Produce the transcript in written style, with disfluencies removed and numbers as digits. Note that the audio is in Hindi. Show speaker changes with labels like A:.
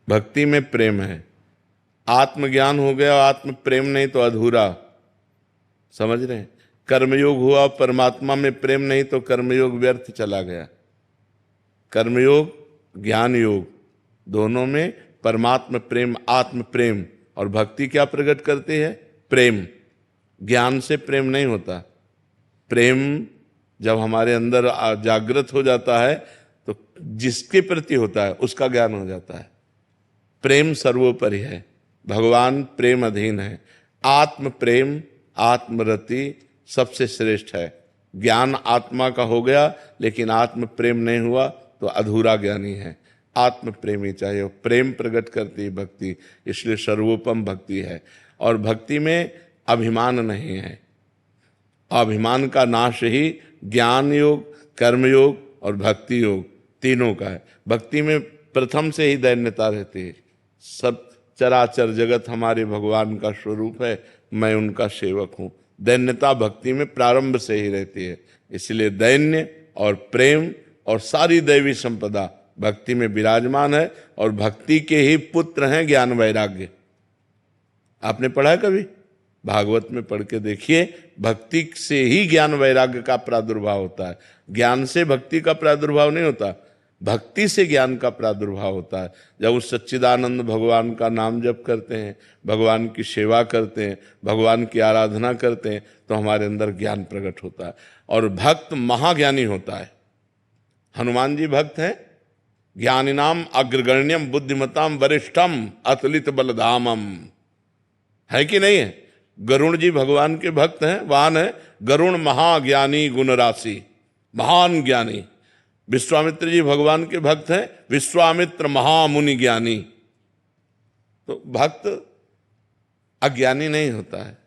A: भक्ति में प्रेम है। आत्मज्ञान हो गया, आत्म प्रेम नहीं तो अधूरा। समझ रहे हैं? कर्मयोग हुआ, परमात्मा में प्रेम नहीं तो कर्मयोग व्यर्थ चला गया। कर्मयोग, ज्ञान योग, दोनों में परमात्मा प्रेम, आत्म प्रेम और भक्ति क्या प्रकट करती है? प्रेम। ज्ञान से प्रेम नहीं होता। प्रेम जब हमारे अंदर जागृत हो जाता है तो जिसके प्रति होता है उसका ज्ञान हो जाता है। प्रेम सर्वोपरि है, भगवान प्रेम अधीन है। आत्म प्रेम, आत्मरति सबसे श्रेष्ठ है। ज्ञान आत्मा का हो गया लेकिन आत्म प्रेम नहीं हुआ तो अधूरा ज्ञानी है। आत्म प्रेमी चाहिए, प्रेम प्रकट करती भक्ति, इसलिए सर्वोपम भक्ति है। और भक्ति में अभिमान नहीं है। अभिमान का नाश ही ज्ञान योग, कर्म योग और भक्ति योग तीनों का है। भक्ति में प्रथम से ही दैन्यता रहती है। सब चराचर जगत हमारे भगवान का स्वरूप है, मैं उनका सेवक हूँ। दैन्यता भक्ति में प्रारंभ से ही रहती है, इसलिए दैन्य और प्रेम और सारी दैवी संपदा भक्ति में विराजमान है। और भक्ति के ही पुत्र हैं ज्ञान वैराग्य। आपने पढ़ा है कभी? भागवत में पढ़ के देखिए, भक्ति से ही ज्ञान वैराग्य का प्रादुर्भाव होता है। ज्ञान से भक्ति का प्रादुर्भाव नहीं होता, भक्ति से ज्ञान का प्रादुर्भाव होता है। जब उस सच्चिदानंद भगवान का नाम जप करते हैं, भगवान की सेवा करते हैं, भगवान की आराधना करते हैं तो हमारे अंदर ज्ञान प्रकट होता है। और भक्त महाज्ञानी होता है। हनुमान जी भक्त हैं। ज्ञानिनाम अग्रगण्यम बुद्धिमताम वरिष्ठम अतुलित बलधामम, है कि नहीं है? गरुण जी भगवान के भक्त हैं, वाहन है। गरुण महाज्ञानी गुण राशि, महान ज्ञानी। विश्वामित्र जी भगवान के भक्त हैं, विश्वामित्र महामुनि ज्ञानी। तो भक्त अज्ञानी नहीं होता है।